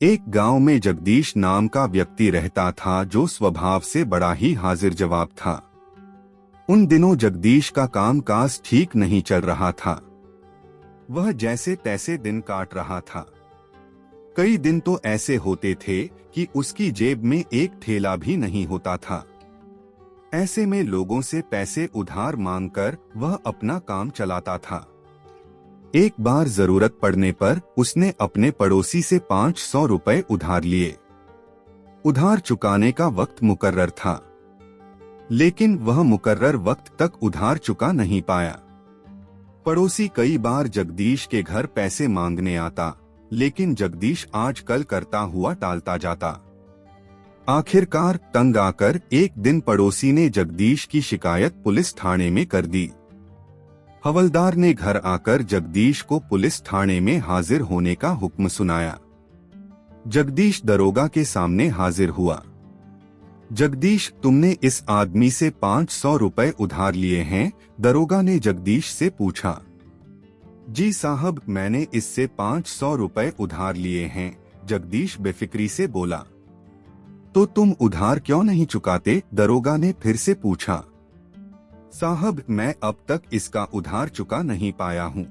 एक गांव में जगदीश नाम का व्यक्ति रहता था जो स्वभाव से बड़ा ही हाजिर जवाब था। उन दिनों जगदीश का कामकाज ठीक नहीं चल रहा था। वह जैसे तैसे दिन काट रहा था। कई दिन तो ऐसे होते थे कि उसकी जेब में एक ठेला भी नहीं होता था। ऐसे में लोगों से पैसे उधार मांगकर वह अपना काम चलाता था। एक बार जरूरत पड़ने पर उसने अपने पड़ोसी से 500 रुपए उधार लिए। उधार चुकाने का वक्त मुकर्रर था, लेकिन वह मुकर्रर वक्त तक उधार चुका नहीं पाया। पड़ोसी कई बार जगदीश के घर पैसे मांगने आता, लेकिन जगदीश आजकल करता हुआ टालता जाता। आखिरकार तंग आकर एक दिन पड़ोसी ने जगदीश की शिकायत पुलिस थाने में कर दी। हवलदार ने घर आकर जगदीश को पुलिस थाने में हाजिर होने का हुक्म सुनाया। जगदीश दरोगा के सामने हाजिर हुआ। जगदीश, तुमने इस आदमी से 500 रुपए उधार लिए हैं? दरोगा ने जगदीश से पूछा। जी साहब, मैंने इससे 500 रुपए उधार लिए हैं, जगदीश बेफिक्री से बोला। तो तुम उधार क्यों नहीं चुकाते? दरोगा ने फिर से पूछा। साहब, मैं अब तक इसका उधार चुका नहीं पाया हूँ,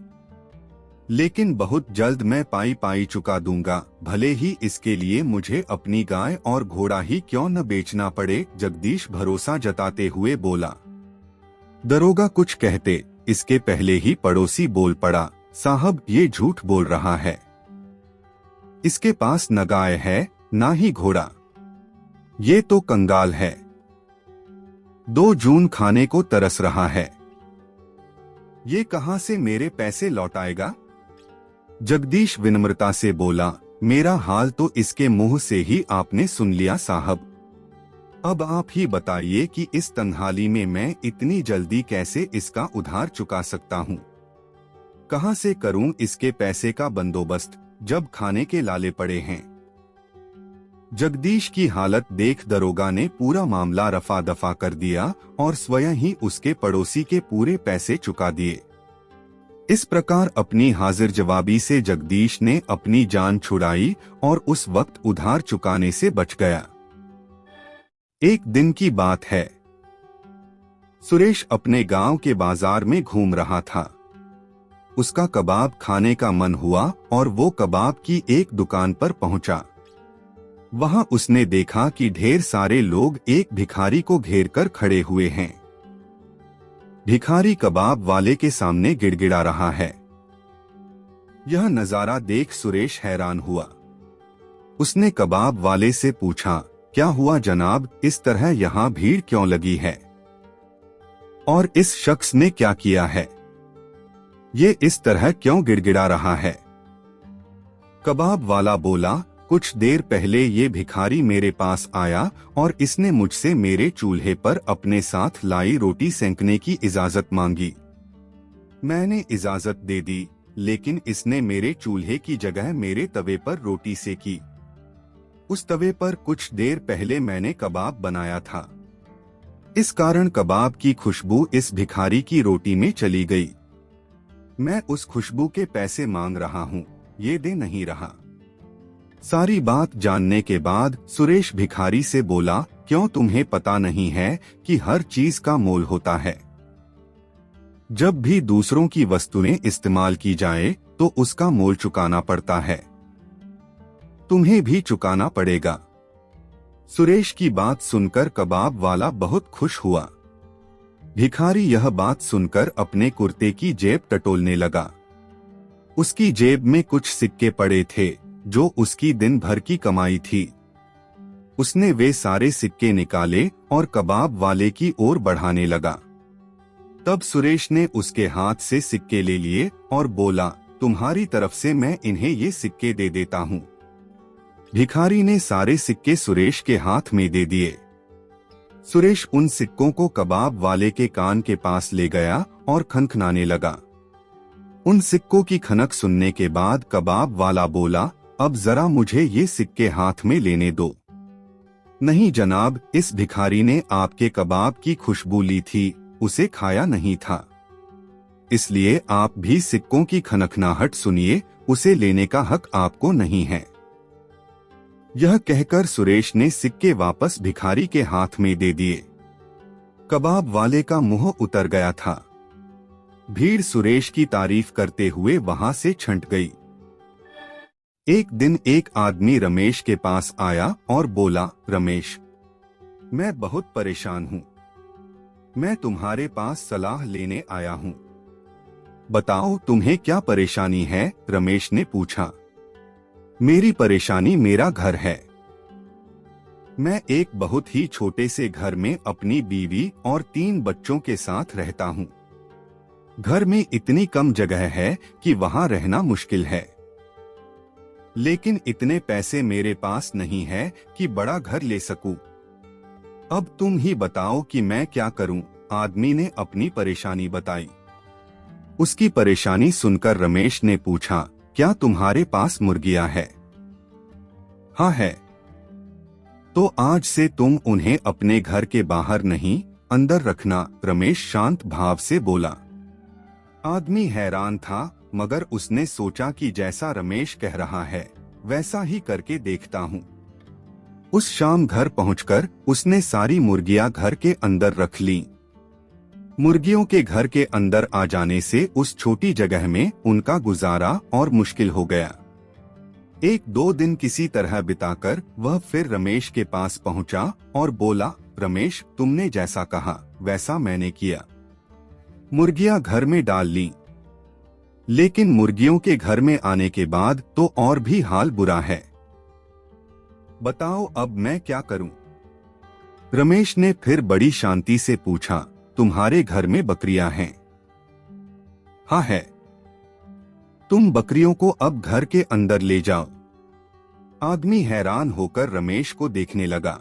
लेकिन बहुत जल्द मैं पाई पाई चुका दूंगा, भले ही इसके लिए मुझे अपनी गाय और घोड़ा ही क्यों न बेचना पड़े, जगदीश भरोसा जताते हुए बोला। दरोगा कुछ कहते इसके पहले ही पड़ोसी बोल पड़ा, साहब ये झूठ बोल रहा है। इसके पास न गाय है ना ही घोड़ा, ये तो कंगाल है। 2 जून खाने को तरस रहा है। ये कहां से मेरे पैसे लौटाएगा? जगदीश विनम्रता से बोला, मेरा हाल तो इसके मुंह से ही आपने सुन लिया साहब। अब आप ही बताइए कि इस तन्हाली में मैं इतनी जल्दी कैसे इसका उधार चुका सकता हूँ? कहां से करूं इसके पैसे का बंदोबस्त, जब खाने के लाले पड़े हैं। जगदीश की हालत देख दरोगा ने पूरा मामला रफा दफा कर दिया और स्वयं ही उसके पड़ोसी के पूरे पैसे चुका दिए। इस प्रकार अपनी हाजिर जवाबी से जगदीश ने अपनी जान छुड़ाई और उस वक्त उधार चुकाने से बच गया। एक दिन की बात है। सुरेश अपने गांव के बाजार में घूम रहा था। उसका कबाब खाने का मन हुआ और वो कबाब की एक दुकान पर पहुंचा। वहां उसने देखा कि ढेर सारे लोग एक भिखारी को घेर कर खड़े हुए हैं। भिखारी कबाब वाले के सामने गिड़गिड़ा रहा है। यह नजारा देख सुरेश हैरान हुआ। उसने कबाब वाले से पूछा, क्या हुआ जनाब, इस तरह यहाँ भीड़ क्यों लगी है? और इस शख्स ने क्या किया है? ये इस तरह क्यों गिड़गिड़ा रहा है? कबाब वाला बोला, कुछ देर पहले ये भिखारी मेरे पास आया और इसने मुझसे मेरे चूल्हे पर अपने साथ लाई रोटी सेंकने की इजाजत मांगी। मैंने इजाजत दे दी, लेकिन इसने मेरे चूल्हे की जगह मेरे तवे पर रोटी सेकी। उस तवे पर कुछ देर पहले मैंने कबाब बनाया था। इस कारण कबाब की खुशबू इस भिखारी की रोटी में चली गई। मैं उस खुशबू के पैसे मांग रहा हूँ, ये दे नहीं रहा। सारी बात जानने के बाद सुरेश भिखारी से बोला, क्यों तुम्हें पता नहीं है कि हर चीज का मोल होता है? जब भी दूसरों की वस्तुएं इस्तेमाल की जाए तो उसका मोल चुकाना पड़ता है। तुम्हें भी चुकाना पड़ेगा। सुरेश की बात सुनकर कबाब वाला बहुत खुश हुआ। भिखारी यह बात सुनकर अपने कुर्ते की जेब टटोलने लगा। उसकी जेब में कुछ सिक्के पड़े थे जो उसकी दिन भर की कमाई थी। उसने वे सारे सिक्के निकाले और कबाब वाले की ओर बढ़ाने लगा। तब सुरेश ने उसके हाथ से सिक्के ले लिए और बोला, तुम्हारी तरफ से मैं इन्हें ये सिक्के दे देता हूँ। भिखारी ने सारे सिक्के सुरेश के हाथ में दे दिए। सुरेश उन सिक्कों को कबाब वाले के कान के पास ले गया और खनखनाने लगा। उन सिक्कों की खनक सुनने के बाद कबाब वाला बोला, अब जरा मुझे ये सिक्के हाथ में लेने दो। नहीं जनाब, इस भिखारी ने आपके कबाब की खुशबू ली थी, उसे खाया नहीं था। इसलिए आप भी सिक्कों की खनखनाहट सुनिए, उसे लेने का हक आपको नहीं है। यह कहकर सुरेश ने सिक्के वापस भिखारी के हाथ में दे दिए। कबाब वाले का मुंह उतर गया था। भीड़ सुरेश की तारीफ करते हुए वहां से छंट गई। एक दिन एक आदमी रमेश के पास आया और बोला, रमेश, मैं बहुत परेशान हूँ। मैं तुम्हारे पास सलाह लेने आया हूँ। बताओ तुम्हें क्या परेशानी है? रमेश ने पूछा। मेरी परेशानी मेरा घर है। मैं एक बहुत ही छोटे से घर में अपनी बीवी और 3 बच्चों के साथ रहता हूँ। घर में इतनी कम जगह है कि वहां रहना मुश्किल है। लेकिन इतने पैसे मेरे पास नहीं है कि बड़ा घर ले सकूं। अब तुम ही बताओ कि मैं क्या करूं? आदमी ने अपनी परेशानी बताई। उसकी परेशानी सुनकर रमेश ने पूछा, क्या तुम्हारे पास मुर्गियां है? हाँ है। तो आज से तुम उन्हें अपने घर के बाहर नहीं, अंदर रखना। रमेश शांत भाव से बोला। आदमी हैरान था, मगर उसने सोचा कि जैसा रमेश कह रहा है वैसा ही करके देखता हूँ। उस शाम घर पहुंचकर उसने सारी मुर्गियां घर के अंदर रख लीं। मुर्गियों के घर के अंदर आ जाने से उस छोटी जगह में उनका गुजारा और मुश्किल हो गया। 1-2 दिन किसी तरह बिताकर वह फिर रमेश के पास पहुंचा और बोला, रमेश, तुमने जैसा कहा वैसा मैंने किया। मुर्गियां घर में डाल लीं। लेकिन मुर्गियों के घर में आने के बाद तो और भी हाल बुरा है। बताओ अब मैं क्या करूं? रमेश ने फिर बड़ी शांति से पूछा, तुम्हारे घर में बकरियां हैं? हाँ है। तुम बकरियों को अब घर के अंदर ले जाओ। आदमी हैरान होकर रमेश को देखने लगा।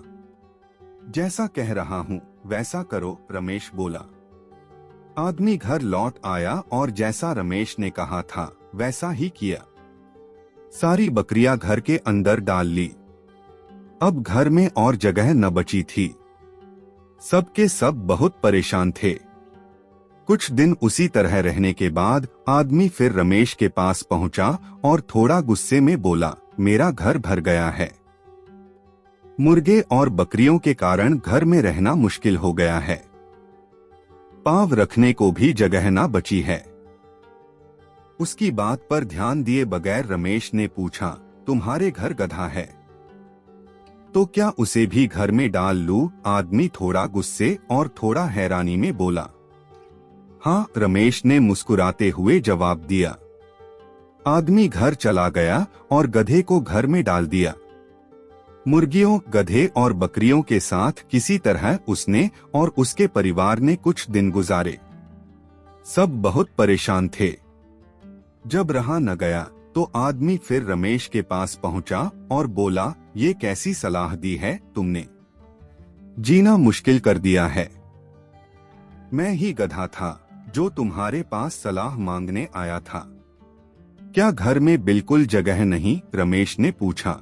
जैसा कह रहा हूं वैसा करो, रमेश बोला। आदमी घर लौट आया और जैसा रमेश ने कहा था वैसा ही किया। सारी बकरियां घर के अंदर डाल ली। अब घर में और जगह न बची थी। सब के सब बहुत परेशान थे। कुछ दिन उसी तरह रहने के बाद आदमी फिर रमेश के पास पहुंचा और थोड़ा गुस्से में बोला, मेरा घर भर गया है। मुर्गे और बकरियों के कारण घर में रहना मुश्किल हो गया है। पांव रखने को भी जगह ना बची है। उसकी बात पर ध्यान दिए बगैर रमेश ने पूछा, तुम्हारे घर गधा है तो क्या उसे भी घर में डाल लूं? आदमी थोड़ा गुस्से और थोड़ा हैरानी में बोला। हाँ, रमेश ने मुस्कुराते हुए जवाब दिया। आदमी घर चला गया और गधे को घर में डाल दिया। मुर्गियों, गधे और बकरियों के साथ किसी तरह उसने और उसके परिवार ने कुछ दिन गुजारे। सब बहुत परेशान थे। जब रहा न गया तो आदमी फिर रमेश के पास पहुंचा और बोला, ये कैसी सलाह दी है तुमने? जीना मुश्किल कर दिया है। मैं ही गधा था जो तुम्हारे पास सलाह मांगने आया था। क्या घर में बिल्कुल जगह नहीं? रमेश ने पूछा।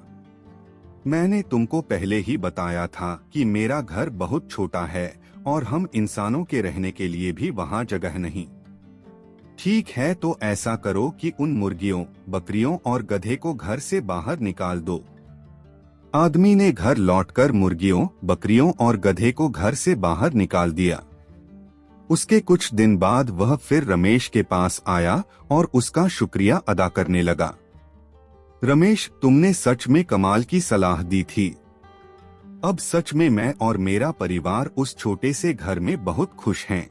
मैंने तुमको पहले ही बताया था कि मेरा घर बहुत छोटा है और हम इंसानों के रहने के लिए भी वहां जगह नहीं। ठीक है, तो ऐसा करो कि उन मुर्गियों, बकरियों और गधे को घर से बाहर निकाल दो। आदमी ने घर लौटकर मुर्गियों, बकरियों और गधे को घर से बाहर निकाल दिया। उसके कुछ दिन बाद वह फिर रमेश के पास आया और उसका शुक्रिया अदा करने लगा। रमेश, तुमने सच में कमाल की सलाह दी थी। अब सच में मैं और मेरा परिवार उस छोटे से घर में बहुत खुश हैं।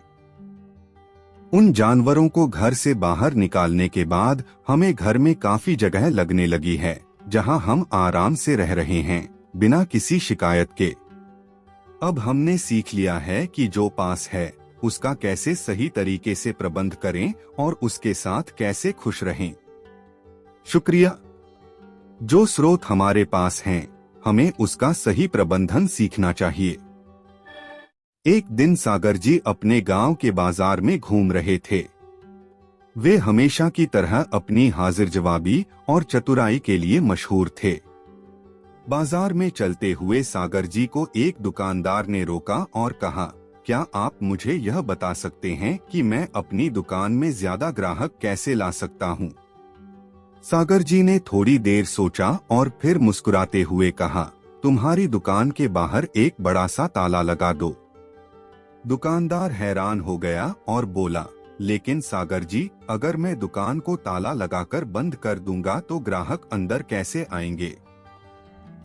उन जानवरों को घर से बाहर निकालने के बाद हमें घर में काफी जगह लगने लगी है, जहां हम आराम से रह रहे हैं, बिना किसी शिकायत के। अब हमने सीख लिया है कि जो पास है उसका कैसे सही तरीके से प्रबंध करें और उसके साथ कैसे खुश रहें। शुक्रिया। जो स्रोत हमारे पास हैं, हमें उसका सही प्रबंधन सीखना चाहिए। एक दिन सागर जी अपने गांव के बाजार में घूम रहे थे। वे हमेशा की तरह अपनी हाजिर जवाबी और चतुराई के लिए मशहूर थे। बाजार में चलते हुए सागर जी को एक दुकानदार ने रोका और कहा, क्या आप मुझे यह बता सकते हैं कि मैं अपनी दुकान में ज्यादा ग्राहक कैसे ला सकता हूँ? सागर जी ने थोड़ी देर सोचा और फिर मुस्कुराते हुए कहा, तुम्हारी दुकान के बाहर एक बड़ा सा ताला लगा दो। दुकानदार हैरान हो गया और बोला, लेकिन सागर जी, अगर मैं दुकान को ताला लगाकर बंद कर दूंगा तो ग्राहक अंदर कैसे आएंगे?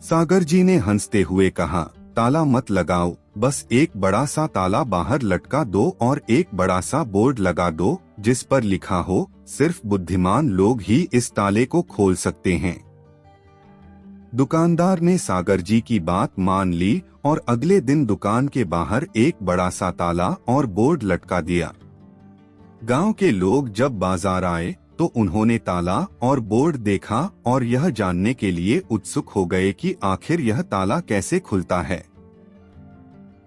सागर जी ने हंसते हुए कहा, ताला मत लगाओ, बस एक बड़ा सा ताला बाहर लटका दो और एक बड़ा सा बोर्ड लगा दो जिस पर लिखा हो, सिर्फ बुद्धिमान लोग ही इस ताले को खोल सकते हैं। दुकानदार ने सागर जी की बात मान ली और अगले दिन दुकान के बाहर एक बड़ा सा ताला और बोर्ड लटका दिया। गांव के लोग जब बाजार आए तो उन्होंने ताला और बोर्ड देखा और यह जानने के लिए उत्सुक हो गए कि आखिर यह ताला कैसे खुलता है।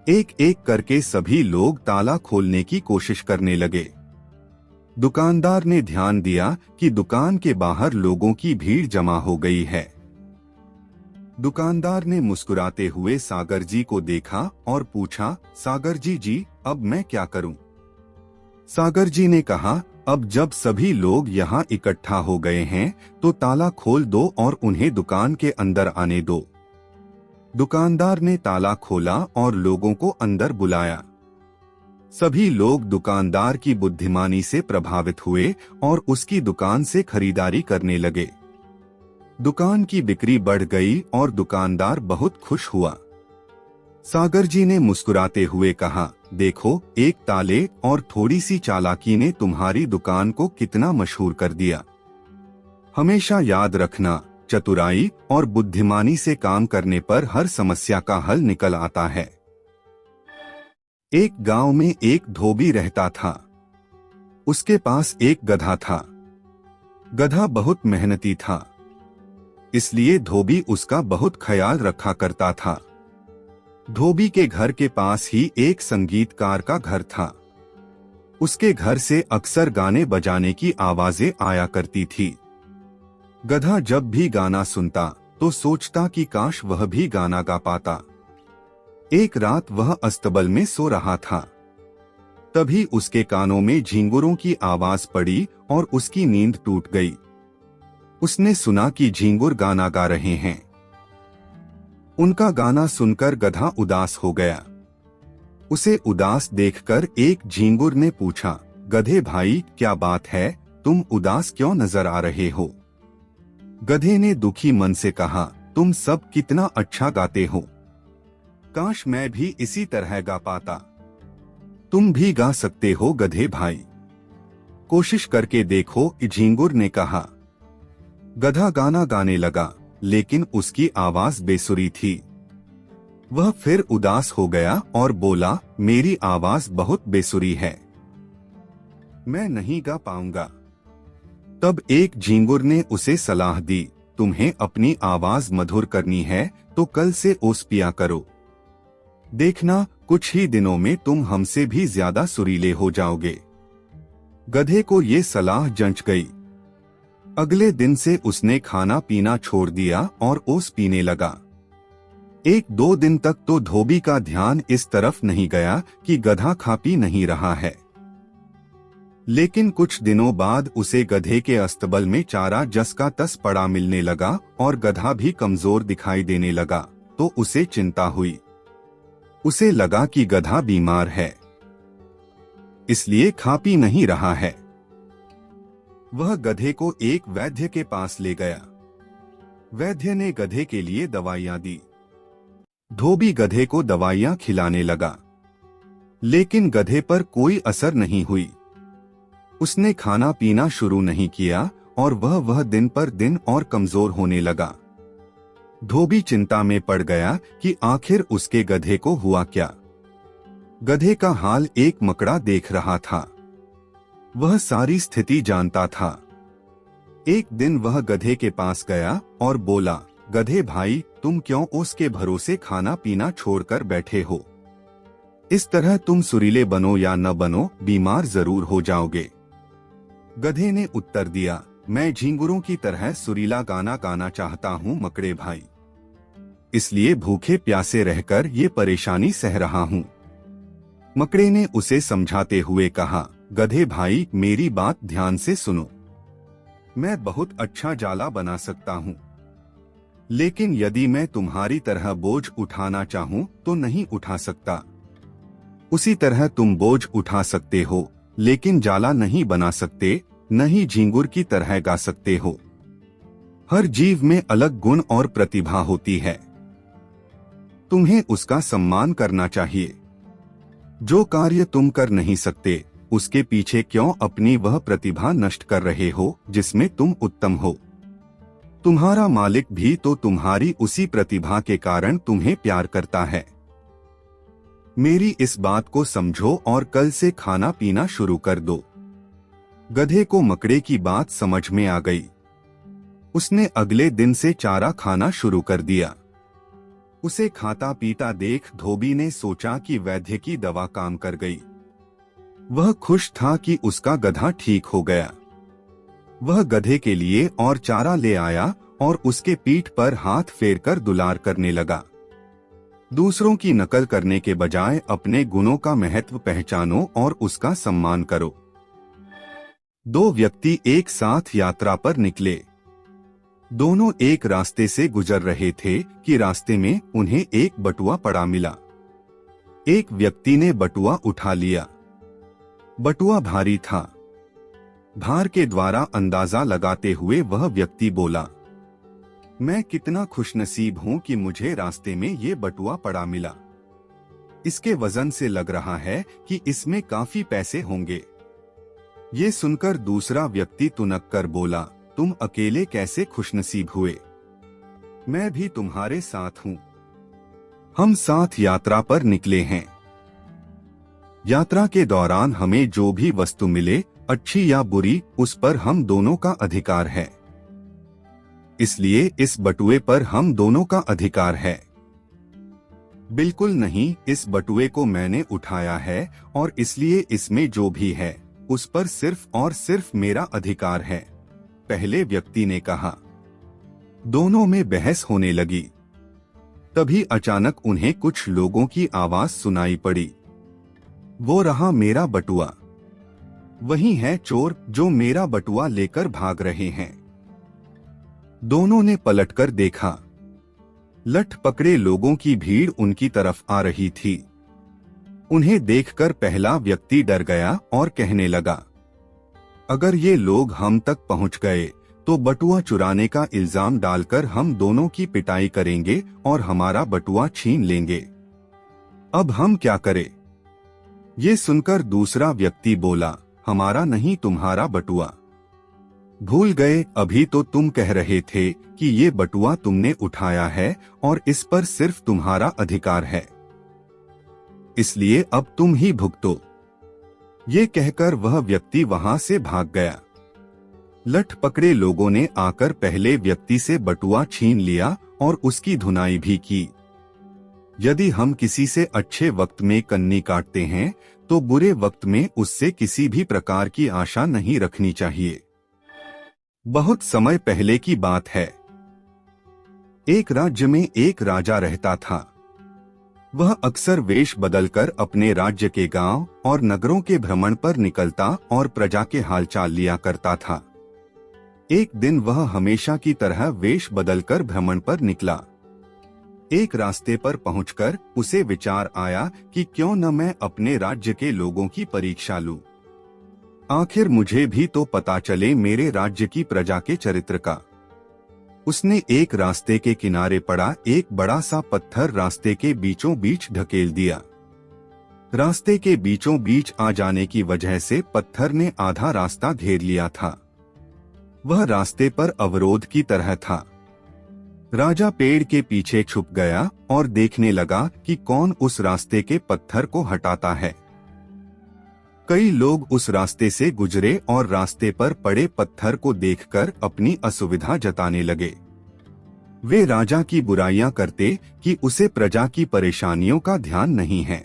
एक एक करके सभी लोग ताला खोलने की कोशिश करने लगे। दुकानदार ने ध्यान दिया कि दुकान के बाहर लोगों की भीड़ जमा हो गई है। दुकानदार ने मुस्कुराते हुए सागर जी को देखा और पूछा, सागर जी, अब मैं क्या करूं? सागर जी ने कहा, अब जब सभी लोग यहाँ इकट्ठा हो गए हैं तो ताला खोल दो और उन्हें दुकान के अंदर आने दो। दुकानदार ने ताला खोला और लोगों को अंदर बुलाया। सभी लोग दुकानदार की बुद्धिमानी से प्रभावित हुए और उसकी दुकान से खरीदारी करने लगे। दुकान की बिक्री बढ़ गई और दुकानदार बहुत खुश हुआ। सागर जी ने मुस्कुराते हुए कहा, देखो, एक ताले और थोड़ी सी चालाकी ने तुम्हारी दुकान को कितना मशहूर कर दिया। हमेशा याद रखना, चतुराई और बुद्धिमानी से काम करने पर हर समस्या का हल निकल आता है। एक गांव में एक धोबी रहता था। उसके पास एक गधा था। गधा बहुत मेहनती था, इसलिए धोबी उसका बहुत ख्याल रखा करता था। धोबी के घर के पास ही एक संगीतकार का घर था। उसके घर से अक्सर गाने बजाने की आवाजें आया करती थी। गधा जब भी गाना सुनता तो सोचता कि काश वह भी गाना गा पाता। एक रात वह अस्तबल में सो रहा था। तभी उसके कानों में झींगुरों की आवाज पड़ी और उसकी नींद टूट गई। उसने सुना कि झींगुर गाना गा रहे हैं। उनका गाना सुनकर गधा उदास हो गया। उसे उदास देखकर एक झींगुर ने पूछा, गधे भाई, क्या बात है, तुम उदास क्यों नजर आ रहे हो? गधे ने दुखी मन से कहा, तुम सब कितना अच्छा गाते हो। काश मैं भी इसी तरह गा पाता। तुम भी गा सकते हो गधे भाई, कोशिश करके देखो, झींगुर ने कहा। गधा गाना गाने लगा, लेकिन उसकी आवाज बेसुरी थी। वह फिर उदास हो गया और बोला, मेरी आवाज बहुत बेसुरी है, मैं नहीं गा पाऊंगा। तब एक झींगुर ने उसे सलाह दी, तुम्हें अपनी आवाज मधुर करनी है तो कल से ओस पिया करो। देखना, कुछ ही दिनों में तुम हमसे भी ज्यादा सुरीले हो जाओगे। गधे को ये सलाह जंच गई। अगले दिन से उसने खाना पीना छोड़ दिया और ओस पीने लगा। एक दो दिन तक तो धोबी का ध्यान इस तरफ नहीं गया कि गधा खा पी नहीं रहा है। लेकिन कुछ दिनों बाद उसे गधे के अस्तबल में चारा जस का तस पड़ा मिलने लगा और गधा भी कमजोर दिखाई देने लगा, तो उसे चिंता हुई। उसे लगा कि गधा बीमार है, इसलिए खा पी नहीं रहा है। वह गधे को एक वैद्य के पास ले गया। वैद्य ने गधे के लिए दवाइयां दी। धोबी गधे को दवाइयां खिलाने लगा, लेकिन गधे पर कोई असर नहीं हुई। उसने खाना पीना शुरू नहीं किया और वह दिन पर दिन और कमजोर होने लगा। धोबी चिंता में पड़ गया कि आखिर उसके गधे को हुआ क्या। गधे का हाल एक मकड़ा देख रहा था। वह सारी स्थिति जानता था। एक दिन वह गधे के पास गया और बोला, गधे भाई, तुम क्यों उसके भरोसे खाना पीना छोड़कर बैठे हो? इस तरह तुम सुरीले बनो या न बनो, बीमार जरूर हो जाओगे। गधे ने उत्तर दिया, मैं झींगुरों की तरह सुरीला गाना गाना चाहता हूँ मकड़े भाई, इसलिए भूखे प्यासे रहकर ये परेशानी सह रहा हूँ। मकड़े ने उसे समझाते हुए कहा, गधे भाई, मेरी बात ध्यान से सुनो। मैं बहुत अच्छा जाला बना सकता हूँ, लेकिन यदि मैं तुम्हारी तरह बोझ उठाना चाहूँ तो नहीं उठा सकता। उसी तरह तुम बोझ उठा सकते हो, लेकिन जाला नहीं बना सकते, न ही झींगुर की तरह गा सकते हो। हर जीव में अलग गुण और प्रतिभा होती है। तुम्हें उसका सम्मान करना चाहिए। जो कार्य तुम कर नहीं सकते, उसके पीछे क्यों अपनी वह प्रतिभा नष्ट कर रहे हो जिसमें तुम उत्तम हो। तुम्हारा मालिक भी तो तुम्हारी उसी प्रतिभा के कारण तुम्हें प्यार करता है। मेरी इस बात को समझो और कल से खाना पीना शुरू कर दो। गधे को मकड़े की बात समझ में आ गई। उसने अगले दिन से चारा खाना शुरू कर दिया। उसे खाता पीता देख धोबी ने सोचा कि वैद्य की दवा काम कर गई। वह खुश था कि उसका गधा ठीक हो गया। वह गधे के लिए और चारा ले आया और उसके पीठ पर हाथ फेरकर दुलार करने लगा। दूसरों की नकल करने के बजाय अपने गुणों का महत्व पहचानो और उसका सम्मान करो। दो व्यक्ति एक साथ यात्रा पर निकले। दोनों एक रास्ते से गुजर रहे थे कि रास्ते में उन्हें एक बटुआ पड़ा मिला। एक व्यक्ति ने बटुआ उठा लिया। बटुआ भारी था। भार के द्वारा अंदाजा लगाते हुए वह व्यक्ति बोला, मैं कितना खुशनसीब हूं कि मुझे रास्ते में ये बटुआ पड़ा मिला। इसके वजन से लग रहा है कि इसमें काफी पैसे होंगे। ये सुनकर दूसरा व्यक्ति तुनक कर बोला, तुम अकेले कैसे खुशनसीब हुए? मैं भी तुम्हारे साथ हूं। हम साथ यात्रा पर निकले हैं। यात्रा के दौरान हमें जो भी वस्तु मिले, अच्छी या बुरी, उस पर हम दोनों का अधिकार है। इसलिए इस बटुए पर हम दोनों का अधिकार है। बिल्कुल नहीं, इस बटुए को मैंने उठाया है और इसलिए इसमें जो भी है उस पर सिर्फ और सिर्फ मेरा अधिकार है, पहले व्यक्ति ने कहा। दोनों में बहस होने लगी। तभी अचानक उन्हें कुछ लोगों की आवाज सुनाई पड़ी। वो रहा मेरा बटुआ। वही है चोर जो मेरा बटुआ लेकर भाग रहे हैं। दोनों ने पलटकर देखा। लठ पकड़े लोगों की भीड़ उनकी तरफ आ रही थी। उन्हें देखकर पहला व्यक्ति डर गया और कहने लगा, अगर ये लोग हम तक पहुंच गए तो बटुआ चुराने का इल्जाम डालकर हम दोनों की पिटाई करेंगे और हमारा बटुआ छीन लेंगे। अब हम क्या करें? ये सुनकर दूसरा व्यक्ति बोला, हमारा नहीं तुम्हारा बटुआ। भूल गए, अभी तो तुम कह रहे थे कि ये बटुआ तुमने उठाया है और इस पर सिर्फ तुम्हारा अधिकार है, इसलिए अब तुम ही भुगतो। ये कहकर वह व्यक्ति वहां से भाग गया। लठ पकड़े लोगों ने आकर पहले व्यक्ति से बटुआ छीन लिया और उसकी धुनाई भी की। यदि हम किसी से अच्छे वक्त में कन्नी काटते हैं तो बुरे वक्त में उससे किसी भी प्रकार की आशा नहीं रखनी चाहिए। बहुत समय पहले की बात है। एक राज्य में एक राजा रहता था। वह अक्सर वेश बदलकर अपने राज्य के गांव और नगरों के भ्रमण पर निकलता और प्रजा के हालचाल लिया करता था। एक दिन वह हमेशा की तरह वेश बदलकर भ्रमण पर निकला। एक रास्ते पर पहुंचकर उसे विचार आया कि क्यों न मैं अपने राज्य के लोगों की परीक्षा लूं। आखिर मुझे भी तो पता चले मेरे राज्य की प्रजा के चरित्र का। उसने एक रास्ते के किनारे पड़ा एक बड़ा सा पत्थर रास्ते के बीचों बीच ढकेल दिया। रास्ते के बीचों बीच आ जाने की वजह से पत्थर ने आधा रास्ता घेर लिया था। वह रास्ते पर अवरोध की तरह था। राजा पेड़ के पीछे छुप गया और देखने लगा कि कौन उस रास्ते के पत्थर को हटाता है। कई लोग उस रास्ते से गुजरे और रास्ते पर पड़े पत्थर को देखकर अपनी असुविधा जताने लगे। वे राजा की बुराइयां करते कि उसे प्रजा की परेशानियों का ध्यान नहीं है।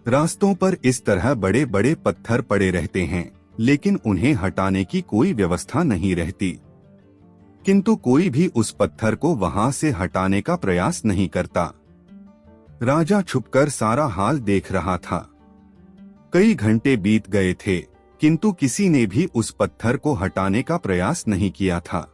रास्तों पर इस तरह बड़े बड़े पत्थर पड़े रहते हैं, लेकिन उन्हें हटाने की कोई व्यवस्था नहीं रहती। किंतु कोई भी उस पत्थर को वहां से हटाने का प्रयास नहीं करता। राजा छुपकर सारा हाल देख रहा था। कई घंटे बीत गए थे, किंतु किसी ने भी उस पत्थर को हटाने का प्रयास नहीं किया था।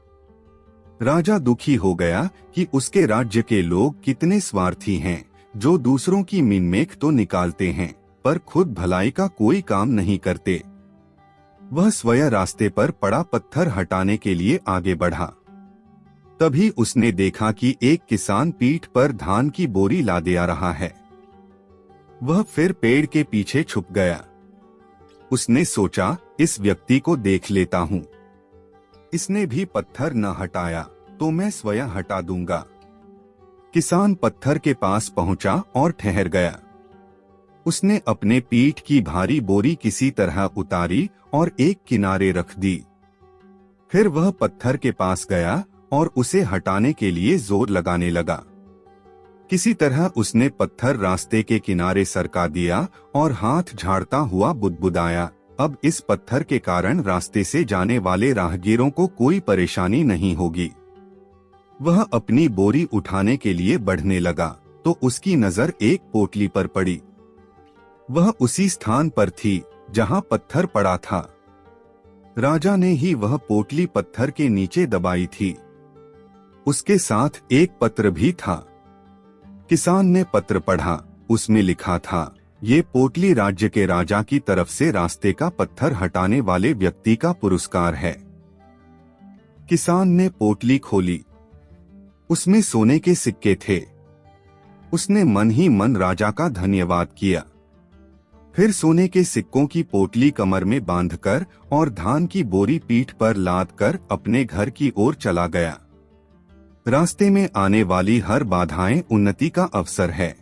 राजा दुखी हो गया कि उसके राज्य के लोग कितने स्वार्थी हैं, जो दूसरों की मिनमेख तो निकालते हैं पर खुद भलाई का कोई काम नहीं करते। वह स्वयं रास्ते पर पड़ा पत्थर हटाने के लिए आगे बढ़ा। तभी उसने देखा कि एक किसान पीठ पर धान की बोरी लादे आ रहा है। वह फिर पेड़ के पीछे छुप गया। उसने सोचा, इस व्यक्ति को देख लेता हूं। इसने भी पत्थर न हटाया तो मैं स्वयं हटा दूंगा। किसान पत्थर के पास पहुंचा और ठहर गया। उसने अपने पीठ की भारी बोरी किसी तरह उतारी और एक किनारे रख दी। फिर वह पत्थर के पास गया और उसे हटाने के लिए जोर लगाने लगा। किसी तरह उसने पत्थर रास्ते के किनारे सरका दिया और हाथ झाड़ता हुआ बुदबुदाया, अब इस पत्थर के कारण रास्ते से जाने वाले राहगीरों को कोई परेशानी नहीं होगी। वह अपनी बोरी उठाने के लिए बढ़ने लगा तो उसकी नजर एक पोटली पर पड़ी। वह उसी स्थान पर थी जहां पत्थर पड़ा था। राजा ने ही वह पोटली पत्थर के नीचे दबाई थी। उसके साथ एक पत्र भी था। किसान ने पत्र पढ़ा। उसमें लिखा था, ये पोटली राज्य के राजा की तरफ से रास्ते का पत्थर हटाने वाले व्यक्ति का पुरस्कार है। किसान ने पोटली खोली। उसमें सोने के सिक्के थे। उसने मन ही मन राजा का धन्यवाद किया। फिर सोने के सिक्कों की पोटली कमर में बांधकर और धान की बोरी पीठ पर लादकर अपने घर की ओर चला गया। रास्ते में आने वाली हर बाधाएं उन्नति का अवसर है,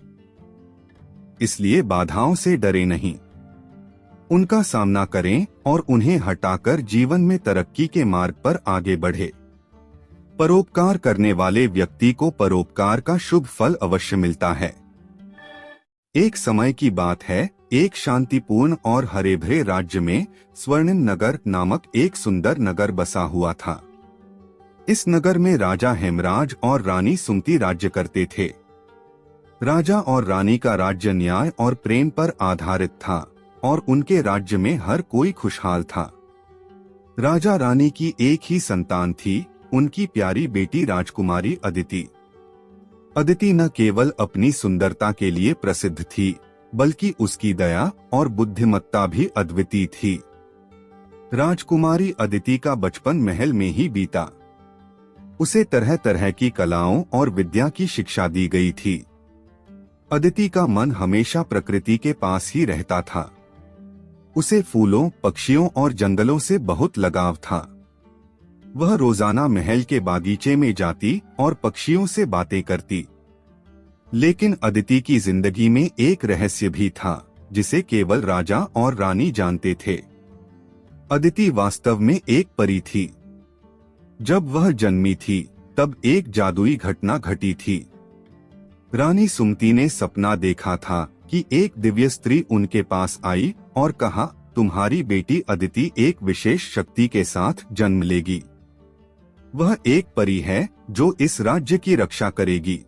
इसलिए बाधाओं से डरे नहीं, उनका सामना करें और उन्हें हटाकर जीवन में तरक्की के मार्ग पर आगे बढ़े। परोपकार करने वाले व्यक्ति को परोपकार का शुभ फल अवश्य मिलता है। एक समय की बात है, एक शांतिपूर्ण और हरे भरे राज्य में स्वर्णिम नगर नामक एक सुंदर नगर बसा हुआ था। इस नगर में राजा हेमराज और रानी सुमति राज्य करते थे। राजा और रानी का राज्य न्याय और प्रेम पर आधारित था और उनके राज्य में हर कोई खुशहाल था। राजा रानी की एक ही संतान थी, उनकी प्यारी बेटी राजकुमारी अदिति। अदिति न केवल अपनी सुंदरता के लिए प्रसिद्ध थी, बल्कि उसकी दया और बुद्धिमत्ता भी अद्वितीय थी। राजकुमारी अदिति का बचपन महल में ही बीता। उसे तरह तरह की कलाओं और विद्या की शिक्षा दी गई थी। अदिति का मन हमेशा प्रकृति के पास ही रहता था। उसे फूलों, पक्षियों और जंगलों से बहुत लगाव था। वह रोजाना महल के बागीचे में जाती और पक्षियों से बातें करती। लेकिन अदिति की जिंदगी में एक रहस्य भी था, जिसे केवल राजा और रानी जानते थे। अदिति वास्तव में एक परी थी। जब वह जन्मी थी, तब एक जादुई घटना घटी थी। रानी सुमति ने सपना देखा था कि एक दिव्य स्त्री उनके पास आई और कहा, तुम्हारी बेटी अदिति एक विशेष शक्ति के साथ जन्म लेगी। वह एक परी है जो इस राज्य की रक्षा करेगी।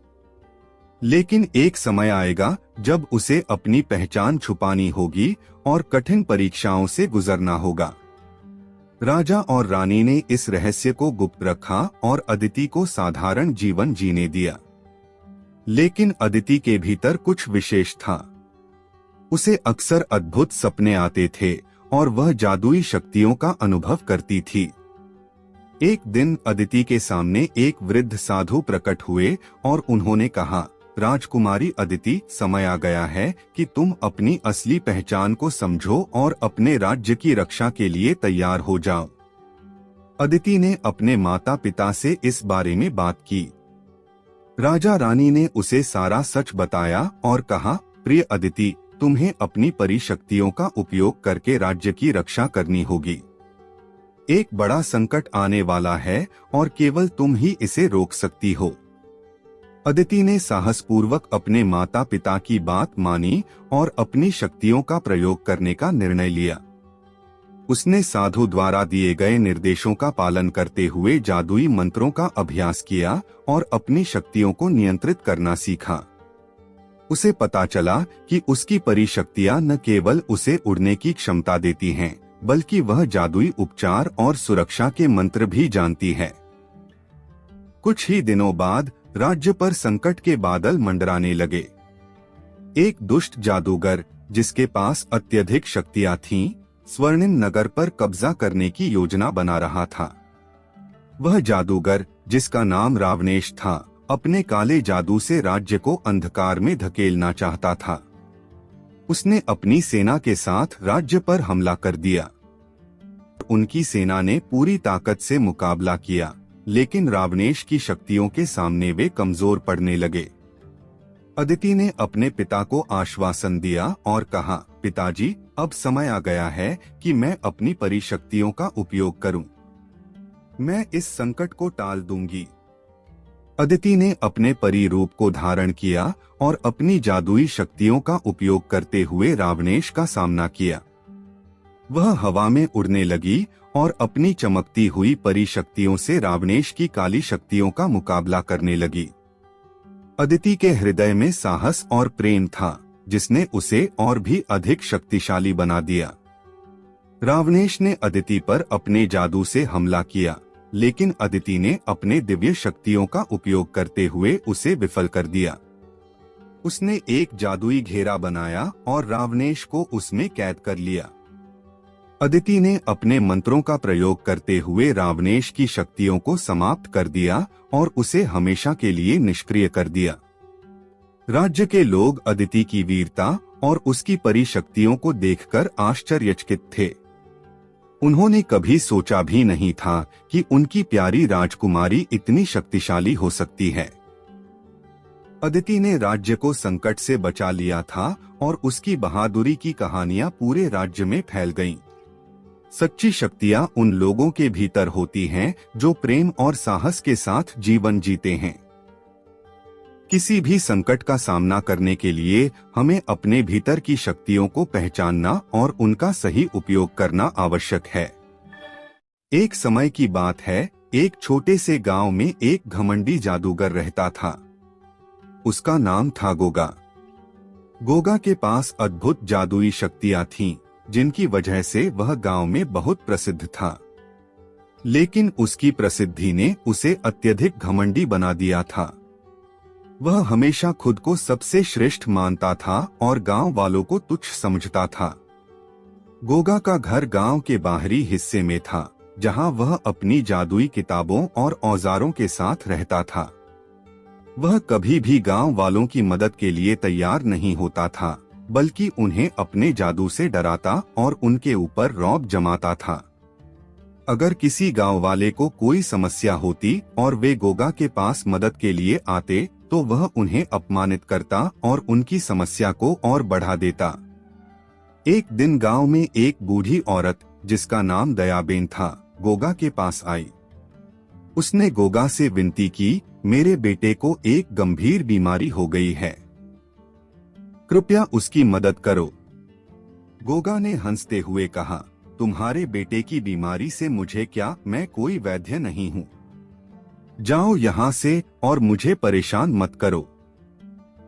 लेकिन एक समय आएगा जब उसे अपनी पहचान छुपानी होगी और कठिन परीक्षाओं से गुजरना होगा। राजा और रानी ने इस रहस्य को गुप्त रखा और अदिति को साधारण जीवन जीने दिया। लेकिन अदिति के भीतर कुछ विशेष था। उसे अक्सर अद्भुत सपने आते थे और वह जादुई शक्तियों का अनुभव करती थी। एक दिन अदिति के सामने एक वृद्ध साधु प्रकट हुए और उन्होंने कहा, राजकुमारी अदिति, समय आ गया है कि तुम अपनी असली पहचान को समझो और अपने राज्य की रक्षा के लिए तैयार हो जाओ। अदिति ने अपने माता पिता से इस बारे में बात की। राजा रानी ने उसे सारा सच बताया और कहा, प्रिय अदिति, तुम्हें अपनी परिशक्तियों का उपयोग करके राज्य की रक्षा करनी होगी। एक बड़ा संकट आने वाला है और केवल तुम ही इसे रोक सकती हो। अदिति ने साहसपूर्वक अपने माता पिता की बात मानी और अपनी शक्तियों का प्रयोग करने का निर्णय लिया। उसने साधु द्वारा दिए गए निर्देशों का पालन करते हुए जादुई मंत्रों का अभ्यास किया और अपनी शक्तियों को नियंत्रित करना सीखा। उसे पता चला कि उसकी परिशक्तियां न केवल उसे उड़ने की क्षमता देती हैं, बल्कि वह जादुई उपचार और सुरक्षा के मंत्र भी जानती है। कुछ ही दिनों बाद राज्य पर संकट के बादल मंडराने लगे। एक दुष्ट जादूगर, जिसके पास अत्यधिक शक्तियां थीं, स्वर्णिम नगर पर कब्जा करने की योजना बना रहा था। वह जादूगर, जिसका नाम रावणेश था, अपने काले जादू से राज्य को अंधकार में धकेलना चाहता था। उसने अपनी सेना के साथ राज्य पर हमला कर दिया। उनकी सेना ने पूरी ताकत से मुकाबला किया, लेकिन रावणेश की शक्तियों के सामने वे कमजोर पड़ने लगे। अदिति ने अपने पिता को आश्वासन दिया और कहा, पिताजी, अब समय आ गया है कि मैं अपनी परिशक्तियों का उपयोग करूं। मैं इस संकट को टाल दूंगी। अदिति ने अपने परी रूप को धारण किया और अपनी जादुई शक्तियों का उपयोग करते हुए रावणेश का सामना किया। वह हवा में उड़ने लगी और अपनी चमकती हुई परी शक्तियों से रावणेश की काली शक्तियों का मुकाबला करने लगी। अदिति के हृदय में साहस और प्रेम था, जिसने उसे और भी अधिक शक्तिशाली बना दिया। रावणेश ने अदिति पर अपने जादू से हमला किया, लेकिन अदिति ने अपने दिव्य शक्तियों का उपयोग करते हुए उसे विफल कर दिया। उसने एक जादुई घेरा बनाया और रावणेश को उसमें कैद कर लिया। अदिति ने अपने मंत्रों का प्रयोग करते हुए रावणेश की शक्तियों को समाप्त कर दिया और उसे हमेशा के लिए निष्क्रिय कर दिया। राज्य के लोग अदिति की वीरता और उसकी परी शक्तियों को देखकर आश्चर्यचकित थे। उन्होंने कभी सोचा भी नहीं था कि उनकी प्यारी राजकुमारी इतनी शक्तिशाली हो सकती है। अदिति ने राज्य को संकट से बचा लिया था और उसकी बहादुरी की कहानियां पूरे राज्य में फैल गईं। सच्ची शक्तियां उन लोगों के भीतर होती हैं जो प्रेम और साहस के साथ जीवन जीते हैं। किसी भी संकट का सामना करने के लिए हमें अपने भीतर की शक्तियों को पहचानना और उनका सही उपयोग करना आवश्यक है। एक समय की बात है, एक छोटे से गांव में एक घमंडी जादूगर रहता था। उसका नाम था गोगा। गोगा के पास अद्भुत जादुई शक्तियां थीं, जिनकी वजह से वह गांव में बहुत प्रसिद्ध था। लेकिन उसकी प्रसिद्धि ने उसे अत्यधिक घमंडी बना दिया था। वह हमेशा खुद को सबसे श्रेष्ठ मानता था और गांव वालों को तुच्छ समझता था। गोगा का घर गांव के बाहरी हिस्से में था, जहां वह अपनी जादुई किताबों और औजारों के साथ रहता था। वह कभी भी गांव वालों की मदद के लिए तैयार नहीं होता था, बल्कि उन्हें अपने जादू से डराता और उनके ऊपर रौब जमाता था। अगर किसी गांव वाले को कोई समस्या होती और वे गोगा के पास मदद के लिए आते, तो वह उन्हें अपमानित करता और उनकी समस्या को और बढ़ा देता। एक दिन गांव में एक बूढ़ी औरत, जिसका नाम दयाबेन था, गोगा के पास आई। उसने गोगा से विनती की, मेरे बेटे को एक गंभीर बीमारी हो गई है, कृपया उसकी मदद करो। गोगा ने हंसते हुए कहा, तुम्हारे बेटे की बीमारी से मुझे क्या, मैं कोई वैद्य नहीं हूँ। जाओ यहाँ से और मुझे परेशान मत करो।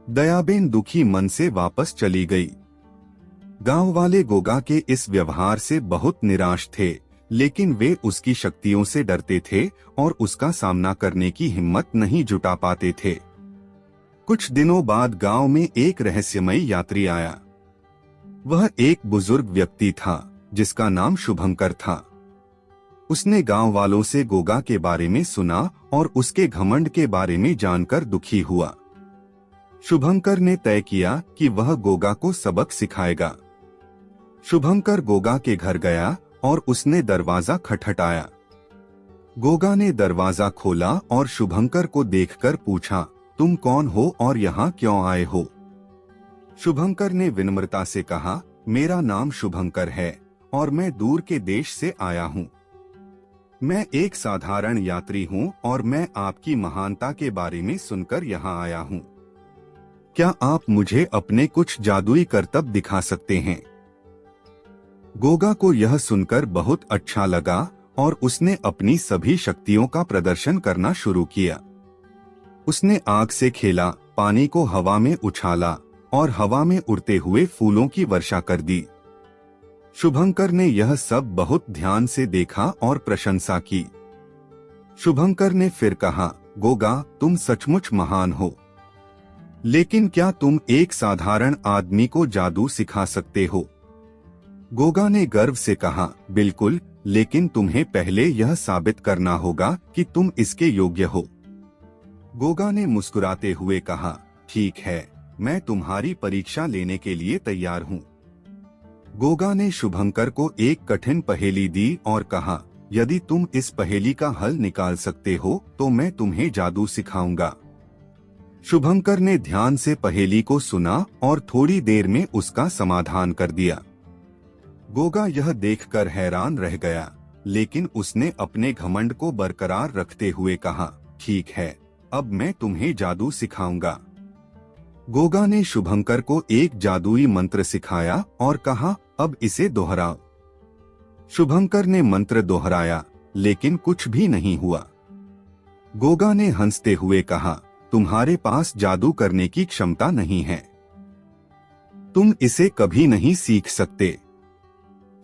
दयाबेन दुखी मन से वापस चली गई। गांव वाले गोगा के इस व्यवहार से बहुत निराश थे, लेकिन वे उसकी शक्तियों से डरते थे और उसका सामना करने की हिम्मत नहीं जुटा पाते थे। कुछ दिनों बाद गांव में एक रहस्यमयी यात्री आया। वह एक बुजुर्ग व्यक्ति था, जिसका नाम शुभंकर था। उसने गांव वालों से गोगा के बारे में सुना और उसके घमंड के बारे में जानकर दुखी हुआ। शुभंकर ने तय किया कि वह गोगा को सबक सिखाएगा। शुभंकर गोगा के घर गया और उसने दरवाजा खटखटाया। गोगा ने दरवाजा खोला और शुभंकर को देखकर पूछा, तुम कौन हो और यहाँ क्यों आए हो? शुभंकर ने विनम्रता से कहा, मेरा नाम शुभंकर है और मैं दूर के देश से आया हूँ। मैं एक साधारण यात्री हूँ और मैं आपकी महानता के बारे में सुनकर यहाँ आया हूँ। क्या आप मुझे अपने कुछ जादुई करतब दिखा सकते हैं? गोगा को यह सुनकर बहुत अच्छा लगा और उसने अपनी सभी शक्तियों का प्रदर्शन करना शुरू किया। उसने आग से खेला, पानी को हवा में उछाला और हवा में उड़ते हुए फूलों की वर्षा कर दी। शुभंकर ने यह सब बहुत ध्यान से देखा और प्रशंसा की। शुभंकर ने फिर कहा, गोगा, तुम सचमुच महान हो, लेकिन क्या तुम एक साधारण आदमी को जादू सिखा सकते हो? गोगा ने गर्व से कहा, बिल्कुल, लेकिन तुम्हें पहले यह साबित करना होगा कि तुम इसके योग्य हो। गोगा ने मुस्कुराते हुए कहा, ठीक है, मैं तुम्हारी परीक्षा लेने के लिए तैयार हूँ। गोगा ने शुभंकर को एक कठिन पहेली दी और कहा, यदि तुम इस पहेली का हल निकाल सकते हो तो मैं तुम्हें जादू सिखाऊंगा। शुभंकर ने ध्यान से पहेली को सुना और थोड़ी देर में उसका समाधान कर दिया। गोगा यह देखकर हैरान रह गया, लेकिन उसने अपने घमंड को बरकरार रखते हुए कहा, ठीक है, अब मैं तुम्हें जादू सिखाऊंगा। गोगा ने शुभंकर को एक जादुई मंत्र सिखाया और कहा, अब इसे दोहराओ। शुभंकर ने मंत्र दोहराया, लेकिन कुछ भी नहीं हुआ। गोगा ने हंसते हुए कहा, तुम्हारे पास जादू करने की क्षमता नहीं है, तुम इसे कभी नहीं सीख सकते।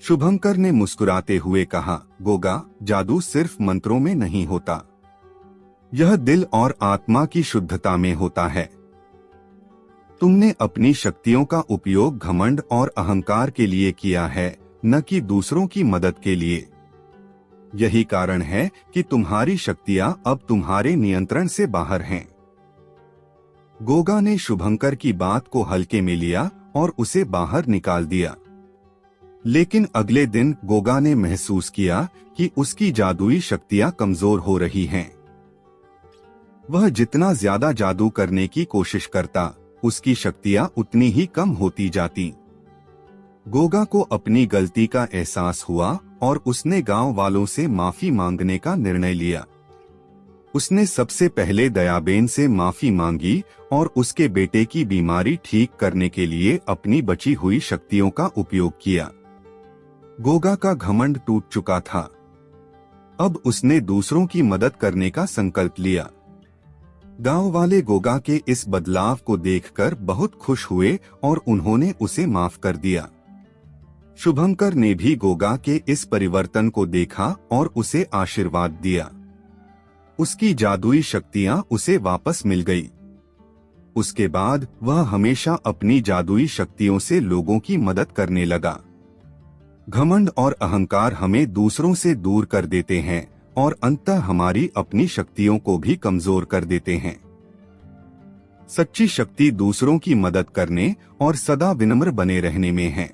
शुभंकर ने मुस्कुराते हुए कहा, गोगा, जादू सिर्फ मंत्रों में नहीं होता, यह दिल और आत्मा की शुद्धता में होता है। तुमने अपनी शक्तियों का उपयोग घमंड और अहंकार के लिए किया है, न कि दूसरों की मदद के लिए। यही कारण है कि तुम्हारी शक्तियां अब तुम्हारे नियंत्रण से बाहर हैं। गोगा ने शुभंकर की बात को हल्के में लिया और उसे बाहर निकाल दिया। लेकिन अगले दिन गोगा ने महसूस किया कि उसकी जादुई शक्तियां कमजोर हो रही हैं। वह जितना ज्यादा जादू करने की कोशिश करता, उसकी शक्तियां उतनी ही कम होती जाती। गोगा को अपनी गलती का एहसास हुआ और उसने गांव वालों से माफी मांगने का निर्णय लिया। उसने सबसे पहले दयाबेन से माफी मांगी और उसके बेटे की बीमारी ठीक करने के लिए अपनी बची हुई शक्तियों का उपयोग किया। गोगा का घमंड टूट चुका था। अब उसने दूसरों की मदद करने का संकल्प लिया। गांव वाले गोगा के इस बदलाव को देखकर बहुत खुश हुए और उन्होंने उसे माफ कर दिया। शुभंकर ने भी गोगा के इस परिवर्तन को देखा और उसे आशीर्वाद दिया। उसकी जादुई शक्तियां उसे वापस मिल गई। उसके बाद वह हमेशा अपनी जादुई शक्तियों से लोगों की मदद करने लगा। घमंड और अहंकार हमें दूसरों से दूर कर देते हैं और अंततः हमारी अपनी शक्तियों को भी कमजोर कर देते हैं। सच्ची शक्ति दूसरों की मदद करने और सदा विनम्र बने रहने में है।